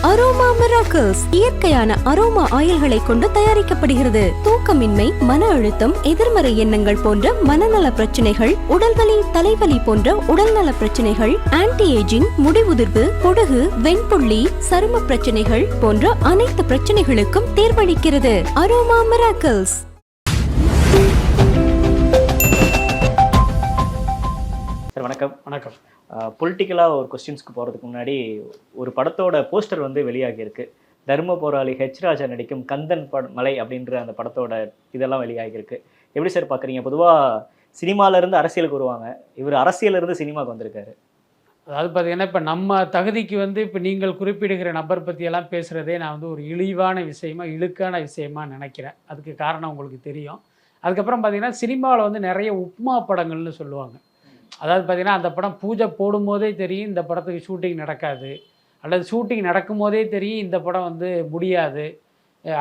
Aroma miracles இயற்கையான aroma ஆயில்களை கொண்டு தயாரிக்கப்படுகிறது. தூக்கமின்மை, மன அழுத்தம், எதிர்மறை எண்ணங்கள் போன்ற மனநல பிரச்சனைகள், உடல்வலி, தலைவலி போன்ற உடல்நல பிரச்சனைகள், ஆன்டி ஏஜிங், முடிவுதிர்வு, பொடுகு, வெண்புள்ளி, சரும பிரச்சனைகள் போன்ற அனைத்து பிரச்சனைகளுக்கும் தீர்வளிக்கிறது. Aroma miracles. வணக்கம். பொலிட்டிக்கலாக ஒரு கொஸ்டின்ஸ்க்கு போகிறதுக்கு முன்னாடி ஒரு படத்தோட போஸ்டர் வந்து வெளியாகியிருக்கு. தர்ம போராளி ஹெச் ராஜா நடிக்கும் கந்தன் மலை அப்படின்ற அந்த படத்தோட இதெல்லாம் வெளியாகியிருக்கு. எப்படி சார் பார்க்குறீங்க? பொதுவாக சினிமாவிலேருந்து அரசியலுக்கு வருவாங்க, இவர் அரசியலிருந்து சினிமாவுக்கு வந்திருக்காரு. அதாவது பார்த்தீங்கன்னா, இப்போ நம்ம தகுதிக்கு வந்து இப்போ நீங்கள் குறிப்பிடுகிற நபர் பற்றியெல்லாம் பேசுகிறதே நான் வந்து ஒரு இழிவான விஷயமா, இழுக்கான விஷயமா நினைக்கிறேன். அதுக்கு காரணம் உங்களுக்கு தெரியும். அதுக்கப்புறம் பார்த்தீங்கன்னா, சினிமாவில் வந்து நிறைய உப்மா படங்கள்னு சொல்லுவாங்க. அதாவது பார்த்திங்கன்னா, அந்த படம் பூஜை போடும்போதே தெரியும் இந்த படத்துக்கு ஷூட்டிங் நடக்காது, அல்லது ஷூட்டிங் நடக்கும்போதே தெரியும் இந்த படம் வந்து முடியாது,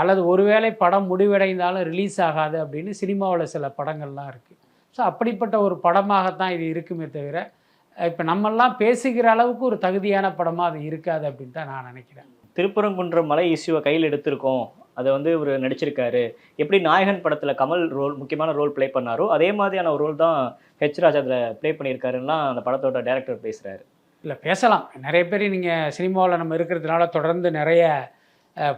அல்லது ஒருவேளை படம் முடிவடைந்தாலும் ரிலீஸ் ஆகாது அப்படின்னு சினிமாவில் சில படங்கள்லாம் இருக்குது. ஸோ அப்படிப்பட்ட ஒரு படமாகத்தான் இது இருக்குமே தவிர, இப்போ நம்மெல்லாம் பேசுகிற அளவுக்கு ஒரு தகுதியான படமாக அது இருக்காது அப்படின்னு தான் நான் நினைக்கிறேன். திருப்பரங்குன்றம் மலை இஷ்யூவை கையில் எடுத்திருக்கோம், அதை வந்து இவர் நடிச்சிருக்காரு. எப்படி நாயகன் படத்தில் கமல் முக்கியமான ரோல் ப்ளே பண்ணாரோ அதே மாதிரியான ஒரு ரோல் தான் ஹெச் ராஜா அதில் ப்ளே பண்ணியிருக்காருன்னா அந்த படத்தோட டைரக்டர் பேசுகிறாரு. இல்லை, பேசலாம். நிறைய பேர் நீங்கள் சினிமாவில் நம்ம இருக்கிறதுனால தொடர்ந்து நிறைய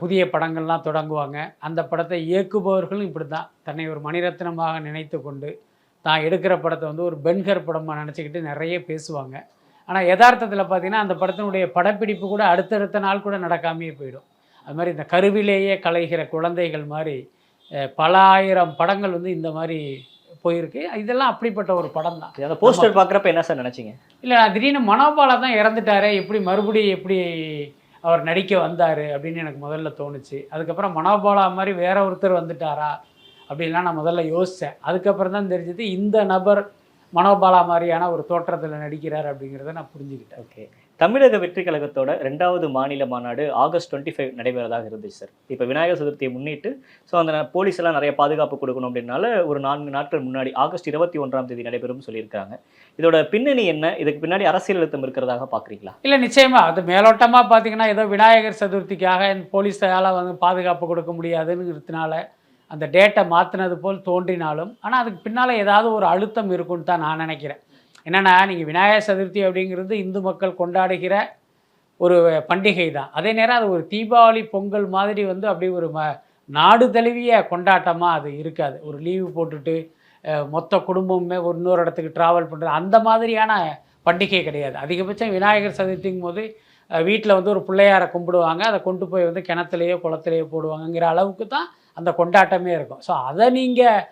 புதிய படங்கள்லாம் தொடங்குவாங்க. அந்த படத்தை இயக்குபவர்களும் இப்படி தான் தன்னை ஒரு மணிரத்னமாக நினைத்து கொண்டு தான் எடுக்கிற படத்தை வந்து ஒரு பென்கர் படமாக நினச்சிக்கிட்டு நிறைய பேசுவாங்க. ஆனால் யதார்த்தத்தில் பார்த்திங்கன்னா அந்த படத்தினுடைய படப்பிடிப்பு கூட அடுத்தடுத்த நாள் கூட நடக்காமையே போயிடும். அது மாதிரி இந்த கருவிலேயே கலைகிற குழந்தைகள் மாதிரி பல ஆயிரம் படங்கள் வந்து இந்த மாதிரி போயிருக்கு. இதெல்லாம் அப்படிப்பட்ட ஒரு படம் தான். அந்த போஸ்டர் பார்க்குறப்ப என்ன சார் நினச்சிங்க? இல்லை, நான் திடீர்னு மனோபாலா தான் இறந்துட்டாரே, மறுபடியும் எப்படி அவர் நடிக்க வந்தார் அப்படின்னு எனக்கு முதல்ல தோணுச்சு. அதுக்கப்புறம் மனோபாலா மாதிரி வேற ஒருத்தர் வந்துட்டாரா அப்படின்லாம் நான் முதல்ல யோசித்தேன். அதுக்கப்புறம் தான் தெரிஞ்சது இந்த நபர் மனோபாலா மாதிரியான ஒரு தோற்றத்தில் நடிக்கிறார் அப்படிங்கிறத நான் புரிஞ்சுக்கிட்டேன். ஓகே. தமிழக வெற்றி கழகத்தோட 2வது மாநில மாநாடு ஆகஸ்ட் 25 நடைபெறதாக இருந்துச்சு சார். இப்போ விநாயகர் சதுர்த்தியை முன்னிட்டு அந்த போலீஸ் எல்லாம் நிறைய பாதுகாப்பு கொடுக்கணும் அப்படின்னால ஒரு 4 நாட்கள் முன்னாடி ஆகஸ்ட் 21ஆம் தேதி நடைபெறும் சொல்லியிருக்காங்க. இதோட பின்னணி என்ன? இதுக்கு பின்னாடி அரசியல் அழுத்தம் இருக்கிறதாக பார்க்குறீங்களா? இல்லை, நிச்சயமாக. அது மேலோட்டமாக பார்த்தீங்கன்னா ஏதோ விநாயகர் சதுர்த்திக்காக போலீஸால் வந்து பாதுகாப்பு கொடுக்க முடியாதுங்கிறதுனால அந்த டேட்டை மாற்றினது போல் தோன்றினாலும், ஆனால் அதுக்கு பின்னால் ஏதாவது ஒரு அழுத்தம் இருக்குன்னு தான் நான் நினைக்கிறேன். என்னென்னா, நீங்கள் விநாயகர் சதுர்த்தி அப்படிங்கிறது இந்து மக்கள் கொண்டாடுகிற ஒரு பண்டிகை தான். அதே நேரம் அது ஒரு தீபாவளி, பொங்கல் மாதிரி வந்து அப்படி ஒரு நாடு தழுவிய கொண்டாட்டமாக அது இருக்காது. ஒரு லீவு போட்டுட்டு மொத்த குடும்பமுமே ஒரு இன்னொரு இடத்துக்கு ட்ராவல் பண்ணுறது அந்த மாதிரியான பண்டிகை கிடையாது. அதிகபட்சம் விநாயகர் சதுர்த்திங்கும் போது வீட்டில் வந்து ஒரு பிள்ளையாரை கும்பிடுவாங்க, அதை கொண்டு போய் வந்து கிணத்துலையோ குளத்துலையோ போடுவாங்கங்கிற அளவுக்கு தான் அந்த கொண்டாட்டமே இருக்கும். ஸோ அதை நீங்கள்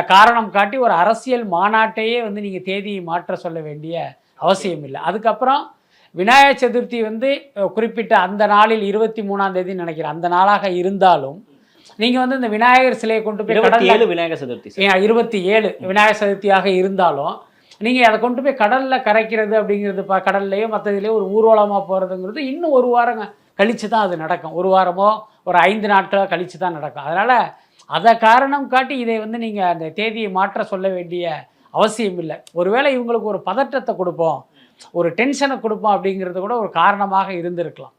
காரணம் காட்டி ஒரு அரசியல் மாநாட்டையே வந்து நீங்கள் தேதியை மாற்ற சொல்ல வேண்டிய அவசியம் இல்லை. அதுக்கப்புறம் விநாயகர் சதுர்த்தி வந்து குறிப்பிட்ட அந்த நாளில் 23ஆம் தேதி நினைக்கிறேன் அந்த நாளாக இருந்தாலும், நீங்கள் வந்து இந்த விநாயகர் சிலையை கொண்டு போய் 27 விநாயகர் சதுர்த்தி 27 விநாயகர் சதுர்த்தியாக இருந்தாலும் நீங்கள் அதை கொண்டு போய் கடலில் கரைக்கிறது அப்படிங்கிறது கடல்லையோ மற்றதுலேயோ ஒரு ஊர்வலமாக போகிறதுங்கிறது இன்னும் ஒரு வாரம் கழித்து தான் அது நடக்கும். ஒரு வாரமோ ஒரு 5 நாட்களோ கழித்து தான் நடக்கும். அதனால் அதை காரணம் காட்டி இதை வந்து நீங்கள் அந்த தேதியை மாற்ற சொல்ல வேண்டிய அவசியம் இல்லை. ஒருவேளை இவங்களுக்கு ஒரு பதற்றத்தை கொடுப்போம், ஒரு டென்ஷனை கொடுப்போம் அப்படிங்கிறது கூட ஒரு காரணமாக இருந்திருக்கலாம்.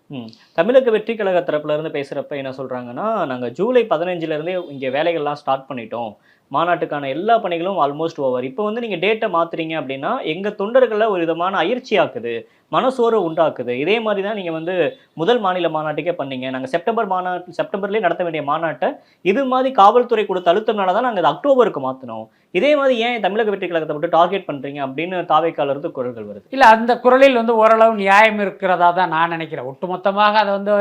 தமிழக வெற்றி கழக தரப்புல இருந்து பேசுகிறப்ப என்ன சொல்கிறாங்கன்னா, நாங்கள் ஜூலை 15லேருந்தே இங்கே வேலைகள்லாம் ஸ்டார்ட் பண்ணிட்டோம், மாநாட்டுக்கான எல்லா பணிகளும் ஆல்மோஸ்ட் ஓவர். இப்போ வந்து நீங்கள் டேட்டை மாற்றுறீங்க அப்படின்னா எங்கள் தொண்டர்களை ஒரு விதமான அயற்சி ஆக்குது, மனசோர்வு உண்டாக்குது. இதே மாதிரி தான் நீங்கள் வந்து முதல் மாநில மாநாட்டுக்கே பண்ணீங்க. நாங்கள் செப்டம்பர்லேயே நடத்த வேண்டிய மாநாட்டை இது மாதிரி காவல்துறை கொடுத்த அழுத்தம்னால தான் நாங்கள் அக்டோபருக்கு மாற்றினோம். இதே மாதிரி ஏன் தமிழக வெற்றி கழகத்தை மட்டும் டார்கெட் பண்ணுறீங்க அப்படின்னு தாவேக்காலிருந்து குரல்கள் வருது. இல்லை, அந்த குரலில் வந்து ஓரளவு நியாயம் இருக்கிறதா தான் நான் நினைக்கிறேன். ஒட்டுமொத்தமாக அதை வந்து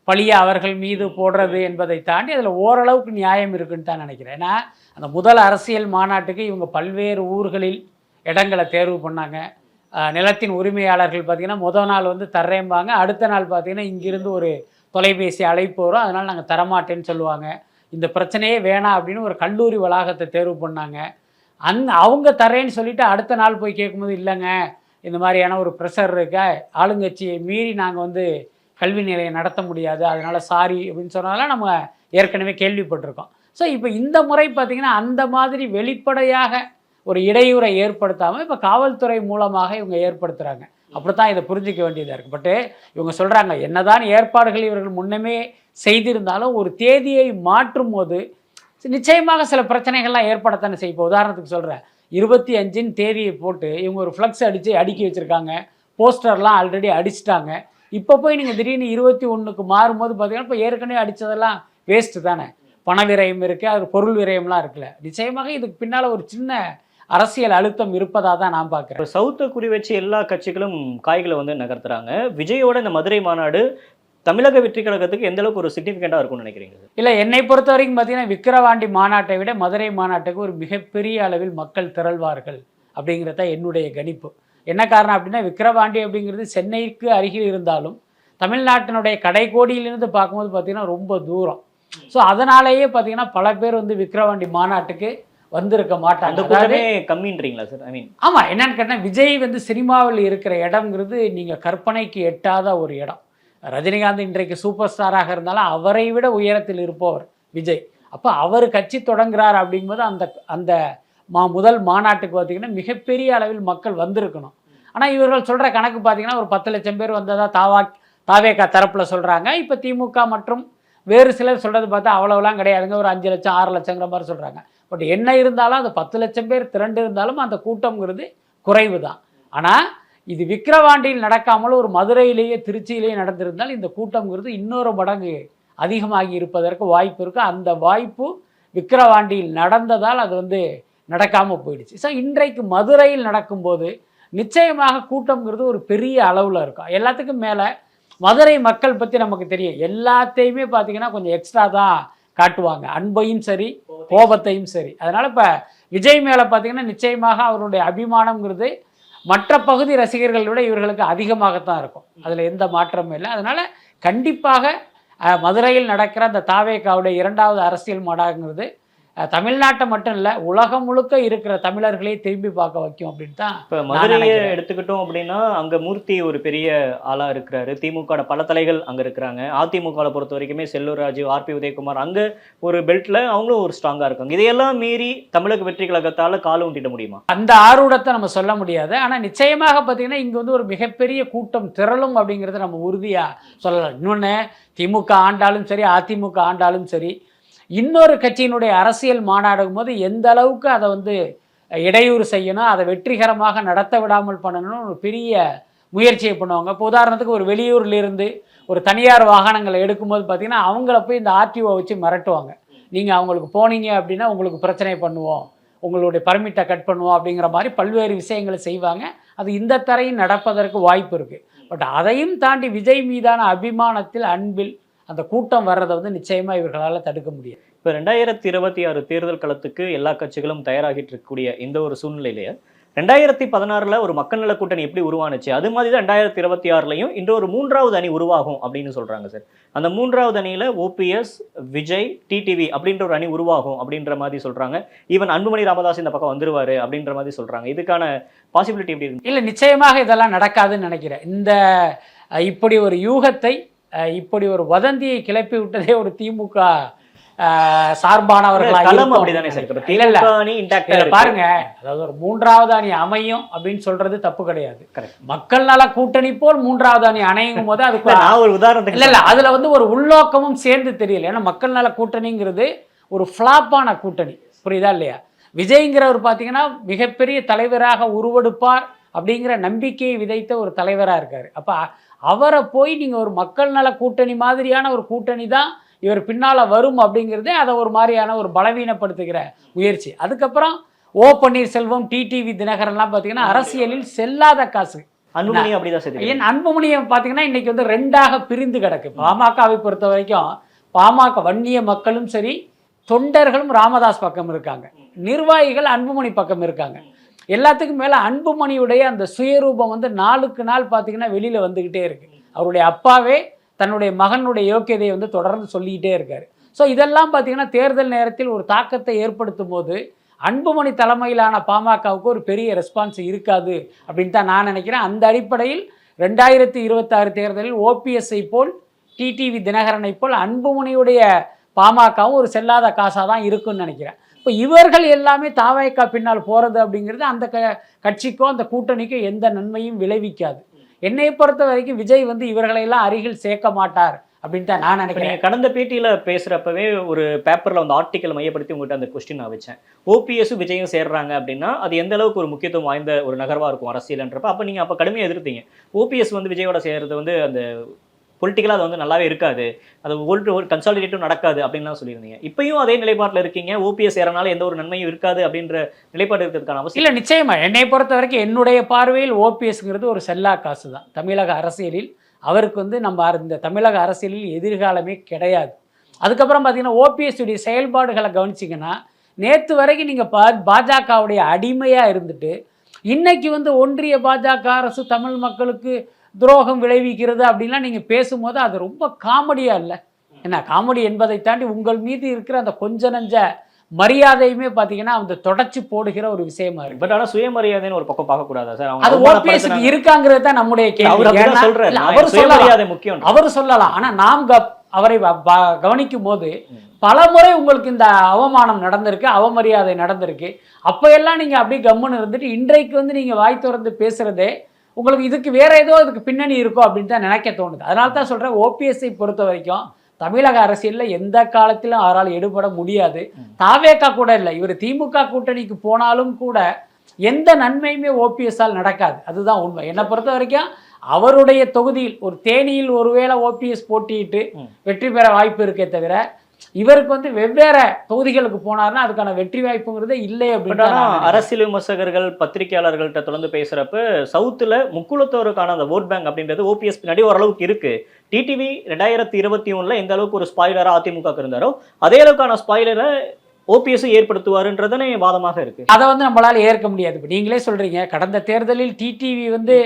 பழியை அவர்கள் மீது போடுறது என்பதை தாண்டி அதில் ஓரளவுக்கு நியாயம் இருக்குன்னு தான் நினைக்கிறேன். ஏன்னா அந்த முதல் அரசியல் மாநாட்டுக்கு இவங்க பல்வேறு ஊர்களில் இடங்களை தேர்வு பண்ணாங்க. நிலத்தின் உரிமையாளர்கள் பார்த்திங்கன்னா முதல் நாள் வந்து தர்றேம்பாங்க, அடுத்த நாள் பார்த்திங்கன்னா இங்கிருந்து ஒரு தொலைபேசி அழைப்பு வரும், அதனால் நாங்கள் தரமாட்டேன்னு சொல்லுவாங்க. இந்த பிரச்சனையே வேணாம் அப்படின்னு ஒரு கல்லூரி வளாகத்தை தேர்வு பண்ணாங்க. அவங்க தரேன்னு சொல்லிவிட்டு அடுத்த நாள் போய் கேட்கும்போது இல்லைங்க இந்த மாதிரியான ஒரு ப்ரெஷர் இருக்க, ஆளுங்கட்சியை மீறி நாங்கள் வந்து கல்வி நிலையம் நடத்த முடியாது, அதனால் சாரி அப்படின்னு சொன்னதெல்லாம் நம்ம ஏற்கனவே கேள்விப்பட்டிருக்கோம். ஸோ இப்போ இந்த முறை பார்த்திங்கன்னா அந்த மாதிரி வெளிப்படையாக ஒரு இடையூறை ஏற்படுத்தாமல் இப்போ காவல்துறை மூலமாக இவங்க ஏற்படுத்துகிறாங்க. அப்படித்தான் இதை புரிஞ்சிக்க வேண்டியதாக இருக்குது. பட்டு இவங்க சொல்கிறாங்க என்னதான் ஏற்பாடுகள் இவர்கள் முன்னமே செய்திருந்தாலும் ஒரு தேதியை மாற்றும் போது நிச்சயமாக சில பிரச்சனைகள்லாம் ஏற்படத்தானே செய்யும். இப்போ உதாரணத்துக்கு சொல்கிறேன், 25 தேதியை போட்டு இவங்க ஒரு ஃப்ளக்ஸ் அடுக்கி வச்சுருக்காங்க, போஸ்டர்லாம் ஆல்ரெடி அடிச்சிட்டாங்க. இப்போ போய் நீங்கள் திடீர்னு 21க்கு மாறும்போது பார்த்தீங்கன்னா இப்போ ஏற்கனவே அடித்ததெல்லாம் வேஸ்ட்டு தானே. பண விரயம் இருக்குது, அது பொருள் விரயம்லாம் இருக்குல்ல. நிச்சயமாக இதுக்கு பின்னால் ஒரு சின்ன அரசியல் அழுத்தம் இருப்பதாக தான் நான் பார்க்குறேன். இப்போ சவுத்தை குறி வச்சு எல்லா கட்சிகளும் காய்களை வந்து நகர்த்துறாங்க. விஜயோட இந்த மதுரை மாநாடு தமிழக வெற்றி கழகத்துக்கு எந்த அளவுக்கு ஒரு சிக்னிஃபிகண்டாக இருக்கும்னு நினைக்கிறீங்க? இல்லை, என்னை பொறுத்த வரைக்கும் பார்த்தீங்கன்னா விக்கிரவாண்டி மாநாட்டை விட மதுரை மாநாட்டுக்கு ஒரு மிகப்பெரிய அளவில் மக்கள் திரள்வார்கள் அப்படிங்கிறத என்னுடைய கணிப்பு. என்ன காரணம் அப்படின்னா, விக்கிரவாண்டி அப்படிங்கிறது சென்னைக்கு அருகில் இருந்தாலும் தமிழ்நாட்டினுடைய கடைக்கோடியிலிருந்து பார்க்கும்போது பார்த்திங்கன்னா ரொம்ப தூரம். ஸோ அதனாலேயே பார்த்திங்கன்னா பல பேர் வந்து விக்கிரவாண்டி மாநாட்டுக்கு வந்திருக்க மாட்டாங்க. கம்மின்றீங்களா சார்? ஐ மீன் ஆமாம், என்னன்னு கேட்டால் விஜய் வந்து சினிமாவில் இருக்கிற இடம்ங்கிறது நீங்கள் கற்பனைக்கு எட்டாத ஒரு இடம். ரஜினிகாந்த் இன்றைக்கு சூப்பர் ஸ்டாராக இருந்தாலும் அவரை விட உயரத்தில் இருப்பவர் விஜய். அப்போ அவர் கட்சி தொடங்குறார் அப்படிங்கும்போது அந்த முதல் மாநாட்டுக்கு பார்த்திங்கன்னா மிகப்பெரிய அளவில் மக்கள் வந்திருக்கணும். ஆனால் இவர்கள் சொல்கிற கணக்கு பார்த்திங்கன்னா ஒரு 10 லட்சம் பேர் வந்ததாக தாவேகா தரப்பில் சொல்கிறாங்க. இப்போ திமுக மற்றும் வேறு சிலர் சொல்கிறது பார்த்தா அவ்வளோலாம் கிடையாதுங்க, ஒரு 5 லட்சம் 6 லட்சங்கிற மாதிரி சொல்கிறாங்க. பட் என்ன இருந்தாலும் அந்த 10 லட்சம் பேர் திரண்டு இருந்தாலும் அந்த கூட்டம்ங்கிறது குறைவு தான். ஆனால் இது விக்கிரவாண்டியில் நடக்காமல் ஒரு மதுரையிலேயே திருச்சியிலேயே நடந்திருந்தால் இந்த கூட்டம்ங்கிறது இன்னொரு மடங்கு அதிகமாகி இருப்பதற்கு வாய்ப்பு இருக்குது. அந்த வாய்ப்பு விக்கிரவாண்டியில் நடந்ததால் அது வந்து நடக்காமல் போயிடுச்சு. ஸோ இன்றைக்கு மதுரையில் நடக்கும்போது நிச்சயமாக கூட்டம்ங்கிறது ஒரு பெரிய அளவில் இருக்கும். எல்லாத்துக்கும் மேலே மதுரை மக்கள் பற்றி நமக்கு தெரியும், எல்லாத்தையுமே பார்த்திங்கன்னா கொஞ்சம் எக்ஸ்ட்ரா தான் காட்டுவாங்க, அன்பையும் சரி கோபத்தையும் சரி. அதனால் இப்போ விஜய் மேலே பார்த்திங்கன்னா நிச்சயமாக அவருடைய அபிமானம்ங்கிறது மற்ற பகுதி ரசிகர்களை விட இவர்களுக்கு அதிகமாகத்தான் இருக்கும். அதில் எந்த மாற்றமும் இல்லை. அதனால் கண்டிப்பாக மதுரையில் நடக்கிற அந்த தாவேகாவுடைய 2வது அரசியல் மாநாடுங்கிறது தமிழ்நாட்டை மட்டும் இல்லை உலகம் முழுக்க இருக்கிற தமிழர்களே திரும்பி பார்க்க வைக்கும் அப்படின்னு தான். இப்போ மதுரையை எடுத்துக்கிட்டோம் அப்படின்னா அங்கே மூர்த்தி ஒரு பெரிய ஆளாக இருக்கிறாரு. திமுக பல தலைகள் அங்கே இருக்கிறாங்க. அதிமுகவை பொறுத்த வரைக்குமே செல்லூர் ராஜு, ஆர்பி உதயகுமார் அங்கே ஒரு பெல்ட்டில் அவங்களும் ஒரு ஸ்ட்ராங்காக இருக்காங்க. இதையெல்லாம் மீறி தமிழக வெற்றி கழகத்தால் கால் ஊண்டிட முடியுமா? அந்த ஆர்வத்தை நம்ம சொல்ல முடியாது. ஆனால் நிச்சயமாக பார்த்தீங்கன்னா இங்கே வந்து ஒரு மிகப்பெரிய கூட்டம் திரளும் அப்படிங்கிறத நம்ம உறுதியாக சொல்லலாம். இன்னொன்று, திமுக ஆண்டாலும் சரி அதிமுக ஆண்டாலும் சரி இன்னொரு கட்சியினுடைய அரசியல் மாநாடும் போது எந்த அளவுக்கு அதை வந்து இடையூறு செய்யணும், அதை வெற்றிகரமாக நடத்த விடாமல் பண்ணணும்னு ஒரு பெரிய முயற்சியை பண்ணுவாங்க. இப்போ உதாரணத்துக்கு ஒரு வெளியூர்லேருந்து ஒரு தனியார் வாகனங்களை எடுக்கும்போது பார்த்திங்கன்னா அவங்கள போய் இந்த ஆர்டிஓ வச்சு மிரட்டுவாங்க. நீங்கள் அவங்களுக்கு போனீங்க அப்படின்னா உங்களுக்கு பிரச்சனை பண்ணுவோம், உங்களுடைய பர்மிட்டை கட் பண்ணுவோம் அப்படிங்கிற மாதிரி பல்வேறு விஷயங்களை செய்வாங்க. அது இந்த தரையும் நடப்பதற்கு வாய்ப்பு இருக்குது. பட் அதையும் தாண்டி விஜய் மீதான அபிமானத்தில் அன்பில் அந்த கூட்டம் வர்றதை வந்து நிச்சயமாக இவர்களால் தடுக்க முடியாது. இப்போ 2026 தேர்தல் களத்துக்கு எல்லா கட்சிகளும் தயாராகிட்டு இருக்கக்கூடிய இந்த ஒரு சூழ்நிலையிலேயே 2016 ஒரு மக்கள் நல கூட்டணி எப்படி உருவானுச்சு, அது மாதிரி தான் 2026லையும் இன்று ஒரு 3வது அணி உருவாகும் அப்படின்னு சொல்கிறாங்க சார். அந்த 3வது அணியில் ஓபிஎஸ், விஜய், டிடிவி அப்படின்ற ஒரு அணி உருவாகும் அப்படின்ற மாதிரி சொல்கிறாங்க. ஈவன் அன்புமணி ராமதாஸ் இந்த பக்கம் வந்துருவார் அப்படின்ற மாதிரி சொல்கிறாங்க. இதுக்கான பாசிபிலிட்டி எப்படி இருக்கு? இல்லை, நிச்சயமாக இதெல்லாம் நடக்காதுன்னு நினைக்கிறேன். இப்படி ஒரு யூகத்தை, இப்படி ஒரு வதந்தியை கிளப்பி விட்டதே ஒரு திமுக சார்பானவர்களாக பாருங்க. அதாவது ஒரு 3வது அணி அமையும் அப்படின்னு சொல்றது தப்பு கிடையாது. மக்கள் நல கூட்டணி போல் 3வது அணி அணையும் போது அதுக்கு ஒரு உதாரணத்துக்கு இல்ல அதுல வந்து ஒரு உள்நோக்கமும் சேர்ந்து தெரியல. ஏன்னா மக்கள் நல கூட்டணிங்கிறது ஒரு ஃபிளாப்பான கூட்டணி, புரியுதா இல்லையா? விஜய்ங்கிறவர் பார்த்தீங்கன்னா மிகப்பெரிய தலைவராக உருவெடுப்பார் அப்படிங்கிற நம்பிக்கையை விதைத்த ஒரு தலைவராக இருக்காரு. அப்போ அவரை போய் நீங்கள் ஒரு மக்கள் நல கூட்டணி மாதிரியான ஒரு கூட்டணி தான் இவர் பின்னால் வரும் அப்படிங்கிறதே அதை ஒரு மாதிரியான ஒரு பலவீனப்படுத்துகிற முயற்சி. அதுக்கப்புறம் ஓ பன்னீர்செல்வம், டிடிவி தினகரன்லாம் பார்த்தீங்கன்னா அரசியலில் செல்லாத காசு. அன்புமணி அப்படிதான். ஏன் அன்புமணியை பார்த்தீங்கன்னா இன்னைக்கு வந்து 2ஆக பிரிந்து கிடக்கு. பாமகவை பொறுத்த வரைக்கும் பாமக வன்னிய மக்களும் சரி, தொண்டர்களும் ராமதாஸ் பக்கம் இருக்காங்க, நிர்வாகிகள் அன்புமணி பக்கம் இருக்காங்க. எல்லாத்துக்கும் மேலே அன்புமணியுடைய அந்த சுயரூபம் வந்து நாளுக்கு நாள் பார்த்திங்கன்னா வெளியில் வந்துக்கிட்டே இருக்குது. அவருடைய அப்பாவே தன்னுடைய மகனுடைய யோக்கியதையை வந்து தொடர்ந்து சொல்லிக்கிட்டே இருக்கார். ஸோ இதெல்லாம் பார்த்திங்கன்னா தேர்தல் நேரத்தில் ஒரு தாக்கத்தை ஏற்படுத்தும் போது அன்புமணி தலைமையிலான பாமகவுக்கு ஒரு பெரிய ரெஸ்பான்ஸ் இருக்காது அப்படின்னு தான் நான் நினைக்கிறேன். அந்த அடிப்படையில் 2026 தேர்தலில் ஓபிஎஸ்ஐ போல், டிடிவி தினகரனை போல் அன்புமணியுடைய பாமகவும் ஒரு செல்லாத காசாக தான் இருக்குன்னு நினைக்கிறேன். இப்போ இவர்கள் எல்லாமே தாவேகா பின்னால் போகிறது அப்படிங்கிறது அந்த கட்சிக்கோ அந்த கூட்டணிக்கோ எந்த நன்மையும் விளைவிக்காது. என்னை பொறுத்த வரைக்கும் விஜய் வந்து இவர்களையெல்லாம் அருகில் சேர்க்க மாட்டார் அப்படின்னு தான் நான் நினைக்கிறேன். நீங்க கடந்த பேட்டியில பேசுறப்பவே ஒரு பேப்பர்ல வந்து ஆர்டிக்கல் மையப்படுத்தி உங்கள்கிட்ட அந்த கொஸ்டின் நான் வச்சேன். ஓபிஎஸும் விஜயும் சேர்றாங்க அப்படின்னா அது எந்த அளவுக்கு ஒரு முக்கியத்துவம் வாய்ந்த ஒரு நகர்வா இருக்கும் அரசியல்ன்றப்ப அப்ப நீங்க அப்ப கடுமையா எதிர்த்தீங்க. ஓபிஎஸ் வந்து விஜயோட சேர்றது வந்து அந்த பொலிட்டிக்கலாக அது வந்து நல்லாவே இருக்காது, அது ஒரு கன்சாலிடேட்டும் நடக்காது அப்படின்லாம் சொல்லியிருந்தீங்க. இப்பயும் அதே நிலைப்பாட்டில் இருக்கீங்க, ஓபிஎஸ் ஏறனால எந்த ஒரு நன்மையும் இருக்காது அப்படின்ற நிலைப்பாடு இருக்கிறதுக்கான அவசியம் இல்லை. நிச்சயமா என்னை பொறுத்த வரைக்கும் என்னுடைய பார்வையில் ஓபிஎஸ்ங்கிறது ஒரு செல்லா காசு தான் தமிழக அரசியலில். அவருக்கு வந்து நம்ம இந்த தமிழக அரசியலில் எதிர்காலமே கிடையாது. அதுக்கப்புறம் பார்த்தீங்கன்னா ஓபிஎஸ் உடைய செயல்பாடுகளை கவனிச்சிங்கன்னா நேற்று வரைக்கும் நீங்கள் பாஜகவுடைய அடிமையாக இருந்துட்டு இன்னைக்கு வந்து ஒன்றிய பாஜக அரசு தமிழ் மக்களுக்கு துரோகம் விளைவிக்கிறது அப்படின்லாம் நீங்கள் பேசும்போது அது ரொம்ப காமெடியாக இல்லை. என்ன காமெடி என்பதை தாண்டி உங்கள் மீது இருக்கிற அந்த கொஞ்ச நஞ்ச மரியாதையுமே பார்த்தீங்கன்னா அந்த தொடச்சி போடுகிற ஒரு விஷயமா இருக்கு. பட் ஆனால் சுயமரியாதைன்னு ஒரு பக்கம் பார்க்கக்கூடாதா சார்? அது ஓபிஎஸ்க்கு இருக்காங்கிறது தான் நம்முடைய கேள்வி. அவர் சொல்லலாம், ஆனால் நாம் அவரை கவனிக்கும் போது பல முறை உங்களுக்கு இந்த அவமானம் நடந்திருக்கு, அவமரியாதை நடந்திருக்கு. அப்போ எல்லாம் நீங்கள் அப்படியே கம்முன்னு இருந்துட்டு இன்றைக்கு வந்து நீங்கள் வாய் திறந்து பேசுறதே உங்களுக்கு இதுக்கு வேற ஏதோ இதுக்கு பின்னணி இருக்கும் அப்படின்னு தான் நினைக்க தோணுது. அதனால தான் சொல்கிறேன், ஓபிஎஸ்ஐ பொறுத்த வரைக்கும் தமிழக அரசியலில் எந்த காலத்திலும் அவரால் எடுபட முடியாது. தாவேக்கா கூட இல்லை, இவர் திமுக கூட்டணிக்கு போனாலும் கூட எந்த நன்மையுமே ஓபிஎஸ்ஸால் நடக்காது. அதுதான் உண்மை. என்னை பொறுத்த வரைக்கும் அவருடைய தொகுதியில் ஒரு தேனியில் ஒருவேளை ஓபிஎஸ் போட்டியிட்டு வெற்றி பெற வாய்ப்பு இருக்கே தவிர இவருக்கு வந்து வெவ்வேறு தொகுதிகளுக்கு போனார்னா அதுக்கான வெற்றி வாய்ப்புங்கிறதே இல்லை அப்படின்னா. அரசியல் விமர்சகர்கள் பத்திரிகையாளர்கள்ட்ட தொடர்ந்து பேசுறப்ப சவுத்துல முக்குளத்தோருக்கான அந்த ஓட் பேங்க் அப்படின்றது ஓபிஎஸ் பின்னாடி ஓரளவுக்கு இருக்கு. டிடிவி 2021 எந்த அளவுக்கு ஒரு ஸ்பாய்லரா அதிமுக இருந்தாரோ அதே அளவுக்கான ஸ்பாய்லரை ஓபிஎஸ் ஏற்படுத்துவாருன்றதானே வாதமாக இருக்கு. அதை வந்து நம்மளால ஏற்க முடியாது. இப்போ நீங்களே சொல்றீங்க, கடந்த தேர்தலில் டிடிவி வந்து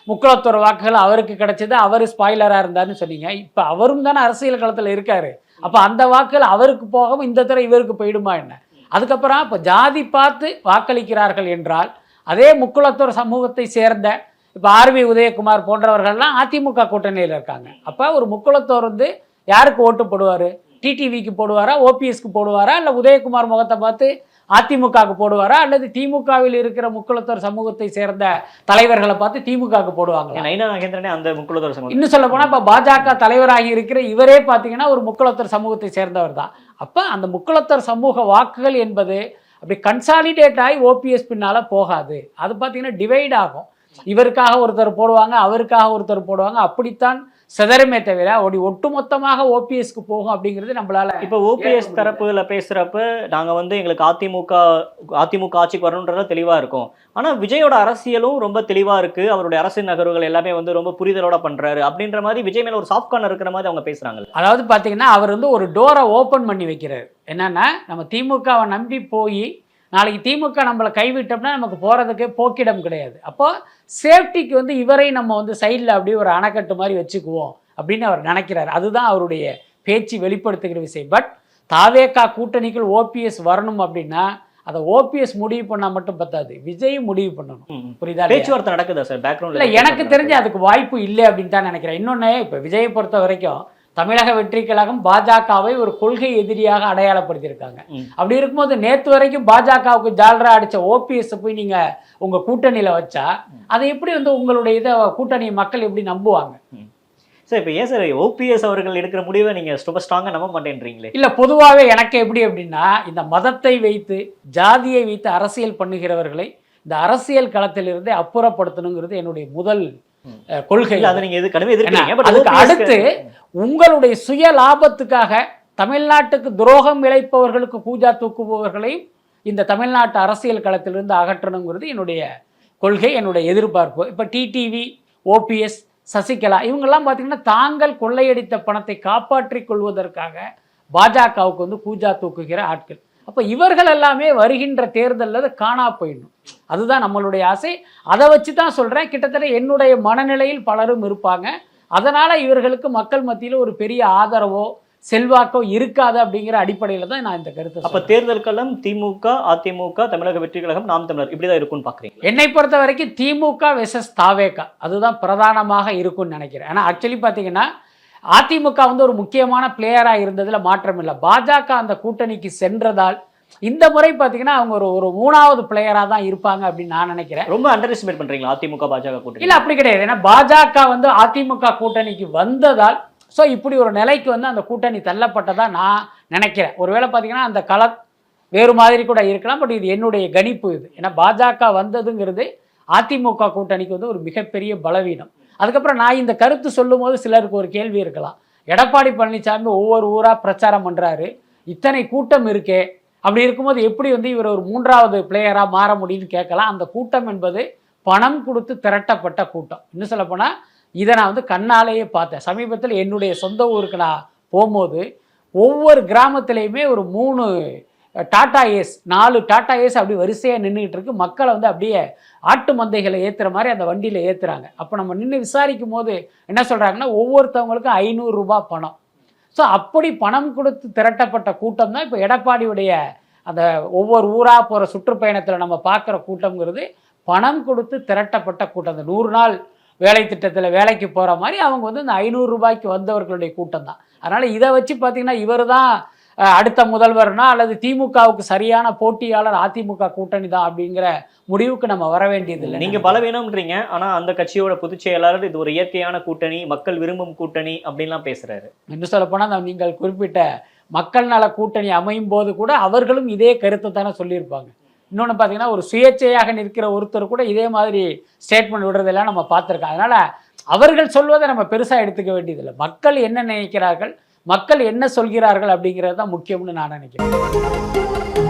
முக்குளத்தோர் வாக்குகள் அவருக்கு கிடைச்சது, அவர் ஸ்பாய்லராக இருந்தாருன்னு சொன்னீங்க. இப்போ அவரும் தானே அரசியல் களத்தில் இருக்காரு. அப்போ அந்த வாக்குகள் அவருக்கு போகவும் இந்த தடவை இவருக்கு போயிடுமா என்ன? அதுக்கப்புறம் இப்போ ஜாதி பார்த்து வாக்களிக்கிறார்கள் என்றால் அதே முக்குளத்தோர் சமூகத்தை சேர்ந்த இப்போ ஆர்வி உதயகுமார் போன்றவர்கள்லாம் அதிமுக கூட்டணியில் இருக்காங்க. அப்போ ஒரு முக்குளத்தோர் வந்து யாருக்கு ஓட்டு போடுவார்? டிடிவிக்கு போடுவாரா, ஓபிஎஸ்க்கு போடுவாரா, இல்லை உதயகுமார் முகத்தை பார்த்து அதிமுகவுக்கு போடுவாரா, அல்லது திமுகவில் இருக்கிற முக்குளத்தோர் சமூகத்தை சேர்ந்த தலைவர்களை பார்த்து திமுகவுக்கு போடுவாங்க? அந்த முக்குளத்தோர் சமூகம் இன்னும் சொல்ல போனால் இப்போ பாஜக தலைவராகி இருக்கிற இவரே பார்த்தீங்கன்னா ஒரு முக்குளத்தோர் சமூகத்தை சேர்ந்தவர் தான். அப்போ அந்த முக்குளத்தோர் சமூக வாக்குகள் என்பது அப்படி கன்சாலிடேட் ஆகி ஓபிஎஸ் பின்னால் போகாது. அது பார்த்தீங்கன்னா டிவைட் ஆகும். இவருக்காக ஒருத்தர் போடுவாங்க, அவருக்காக ஒருத்தர் போடுவாங்க, அப்படித்தான் சிதறமே தவிர ஒட்டுமொத்தமாக ஓபிஎஸ்க்கு போகும் அப்படிங்கிறது நம்மளால. இப்போ ஓபிஎஸ் தரப்புல பேசுறப்ப நாங்க வந்து எங்களுக்கு அதிமுக ஆட்சிக்கு வரணுன்றத தெளிவா இருக்கும். ஆனா விஜயோட அரசியலும் ரொம்ப தெளிவா இருக்கு, அவருடைய அரசியல் நகர்வுகள் எல்லாமே வந்து ரொம்ப புரிதலோட பண்றாரு அப்படின்ற மாதிரி விஜய் மேல ஒரு சாஃப்ட் கார்னர் இருக்கிற மாதிரி அவங்க பேசுறாங்க. அதாவது பாத்தீங்கன்னா அவர் வந்து ஒரு டோரை ஓபன் பண்ணி வைக்கிறாரு. என்னன்னா நம்ம திமுகவை நம்பி போய் நாளைக்கு திமுக நம்மளை கைவிட்டோம்னா நமக்கு போகிறதுக்கு போக்கிடம் கிடையாது. அப்போ சேஃப்டிக்கு வந்து இவரை நம்ம வந்து சைடில் அப்படியே ஒரு அணைக்கட்டு மாதிரி வச்சுக்குவோம் அப்படின்னு அவர் நினைக்கிறார். அதுதான் அவருடைய பேச்சு வெளிப்படுத்துகிற விஷயம். பட் தாவேக்கா கூட்டணிக்குள் ஓபிஎஸ் வரணும் அப்படின்னா அதை ஓபிஎஸ் முடிவு பண்ணால் மட்டும் பத்தாது, விஜய் முடிவு பண்ணணும். புரியுதா? பேச்சுவார்த்தை நடக்குதா சார் பேக்ரவுண்ட்ல? இல்லை, எனக்கு தெரிஞ்சு அதுக்கு வாய்ப்பு இல்லை அப்படின்னு தான் நினைக்கிறேன். இன்னொன்று, இப்போ விஜயை பொறுத்த வரைக்கும் தமிழக வெற்றி கழகம் பாஜகவை ஒரு கொள்கை எதிரியாக அடையாளப்படுத்தியிருக்காங்க. அப்படி இருக்கும்போது நேற்று வரைக்கும் பாஜகவுக்கு ஜால்ரா அடிச்ச ஓபிஎஸ் போய் நீங்க உங்க கூட்டணியில வச்சா அதை எப்படி வந்து உங்களுடைய இதை கூட்டணியை மக்கள் எப்படி நம்புவாங்க? சார் இப்போ ஏன் சார் ஓபிஎஸ் அவர்கள் எடுக்கிற முடிவை நீங்க ரொம்ப ஸ்ட்ராங்கா நம்ப மாட்டேன்றீங்களே? இல்ல, பொதுவாகவே எனக்கு எப்படி அப்படின்னா இந்த மதத்தை வைத்து ஜாதியை வைத்து அரசியல் பண்ணுகிறவர்களை இந்த அரசியல் களத்திலிருந்தே அப்புறப்படுத்தணுங்கிறது என்னுடைய முதல் கொள்கை. அதுக்கு அடுத்து உங்களுடைய சுய லாபத்துக்காக தமிழ்நாட்டுக்கு துரோகம் இழைப்பவர்களுக்கு பூஜா தூக்குபவர்களையும் இந்த தமிழ்நாட்டு அரசியல் களத்திலிருந்து அகற்றணுங்கிறது என்னுடைய கொள்கை, என்னுடைய எதிர்பார்ப்பு. இப்போ டிடிவி, ஓபிஎஸ், சசிகலா இவங்கெல்லாம் பார்த்தீங்கன்னா தாங்கள் கொள்ளையடித்த பணத்தை காப்பாற்றிக் கொள்வதற்காக பாஜகவுக்கு வந்து பூஜா தூக்குகிற ஆட்கள். அப்போ இவர்கள் எல்லாமே வருகின்ற தேர்தலில் காணா போயிடணும். அதுதான் நம்மளுடைய ஆசை. அதை வச்சு தான் சொல்கிறேன், கிட்டத்தட்ட என்னுடைய மனநிலையில் பலரும் இருப்பாங்க. அதனால் இவர்களுக்கு மக்கள் மத்தியில் ஒரு பெரிய ஆதரவோ செல்வாக்கோ இருக்காது அப்படிங்கிற அடிப்படையில் தான் நான் இந்த கருத்து. அப்போ தேர்தல் களம் திமுக, அதிமுக, தமிழக வெற்றி கழகம், நாம் தமிழர் இப்படி தான் இருக்கும்னு பார்க்குறீங்க? என்னை பொறுத்த வரைக்கும் திமுக வெர்சஸ் தாவேகா அதுதான் பிரதானமாக இருக்கும்னு நினைக்கிறேன். ஆனால் ஆக்சுவலி பார்த்தீங்கன்னா அதிமுக வந்து ஒரு முக்கியமான பிளேயராக இருந்ததில் மாற்றம் இல்லை. பாஜக அந்த கூட்டணிக்கு சென்றதால் இந்த முறை பார்த்தீங்கன்னா அவங்க ஒரு மூணாவது பிளேயராக தான் இருப்பாங்க அப்படின்னு நான் நினைக்கிறேன். ரொம்ப அண்டர் எஸ்டிமேட் பண்றீங்களா அதிமுக பாஜக கூட்டணி? இல்லை, அப்படி கிடையாது. ஏன்னா பாஜக வந்து அதிமுக கூட்டணிக்கு வந்ததால் ஸோ இப்படி ஒரு நிலைக்கு வந்து அந்த கூட்டணி தள்ளப்பட்டதா நான் நினைக்கிறேன். ஒருவேளை பார்த்தீங்கன்னா அந்த களம் வேறு மாதிரி கூட இருக்கலாம். பட் இது என்னுடைய கணிப்பு. இது ஏன்னா பாஜக வந்ததுங்கிறது அதிமுக கூட்டணிக்கு வந்து ஒரு மிகப்பெரிய பலவீனம். அதுக்கப்புறம் நான் இந்த கருத்து சொல்லும் போது சிலருக்கு ஒரு கேள்வி இருக்கலாம். எடப்பாடி பழனிசாமி ஒவ்வொரு ஊராக பிரச்சாரம் பண்ணுறாரு, இத்தனை கூட்டம் இருக்கே, அப்படி இருக்கும்போது எப்படி வந்து இவர் ஒரு மூன்றாவது பிளேயராக மாற முடியும்னு கேட்கலாம். அந்த கூட்டம் என்பது பணம் கொடுத்து திரட்டப்பட்ட கூட்டம். இன்னும் சொல்லப்போனால் இதை நான் வந்து கண்ணாலேயே பார்த்தேன். சமீபத்தில் என்னுடைய சொந்த ஊருக்கு நான் போகும்போது ஒவ்வொரு கிராமத்திலையுமே ஒரு 3 டாடா ஏஸ் 4 டாடா ஏஸ் அப்படி வரிசையாக நின்றுக்கிட்டு இருக்கு. மக்களை வந்து அப்படியே ஆட்டு மந்தைகளை ஏற்றுற மாதிரி அந்த வண்டியில் ஏற்றுறாங்க. அப்போ நம்ம நின்று விசாரிக்கும் போது என்ன சொல்கிறாங்கன்னா ஒவ்வொருத்தவங்களுக்கும் 500 ரூபாய் பணம். ஸோ அப்படி பணம் கொடுத்து திரட்டப்பட்ட கூட்டம் தான் இப்போ எடப்பாடியுடைய அந்த ஒவ்வொரு ஊராக போகிற சுற்றுப்பயணத்தில் நம்ம பார்க்குற கூட்டம்ங்கிறது பணம் கொடுத்து திரட்டப்பட்ட கூட்டம். அந்த 100 நாள் வேலை திட்டத்தில் வேலைக்கு போகிற மாதிரி அவங்க வந்து இந்த 500 ரூபாய்க்கு வந்தவர்களுடைய கூட்டம் தான். அதனால் இதை வச்சு பார்த்திங்கன்னா இவர் தான் அடுத்த முதல்வர்னா அல்லது திமுகவுக்கு சரியான போட்டியாளர் அதிமுக கூட்டணி தான் அப்படிங்கிற முடிவுக்கு நம்ம வர வேண்டியதில்லை. நீங்க பலவீனம்ன்றீங்க, ஆனா அந்த கட்சியோட பொதுச் செயலாளர் இது ஒரு இயற்கையான கூட்டணி, மக்கள் விரும்பும் கூட்டணி அப்படின்லாம் பேசுறாரு. இன்னும் சொல்லப்போனால் நீங்கள் குறிப்பிட்ட மக்கள் நல கூட்டணி அமையும் போது கூட அவர்களும் இதே கருத்தை தானே சொல்லியிருப்பாங்க. இன்னொன்று பார்த்தீங்கன்னா ஒரு சுயேட்சையாக நிற்கிற ஒருத்தர் கூட இதே மாதிரி ஸ்டேட்மெண்ட் விடுறதெல்லாம் நம்ம பார்த்துருக்கோம். அதனால் அவர்கள் சொல்வதை நம்ம பெருசாக எடுத்துக்க வேண்டியதில்லை. மக்கள் என்ன நினைக்கிறார்கள், மக்கள் என்ன சொல்கிறார்கள் அப்படிங்கிறது தான் முக்கியம்னு நான் நினைக்கிறேன்.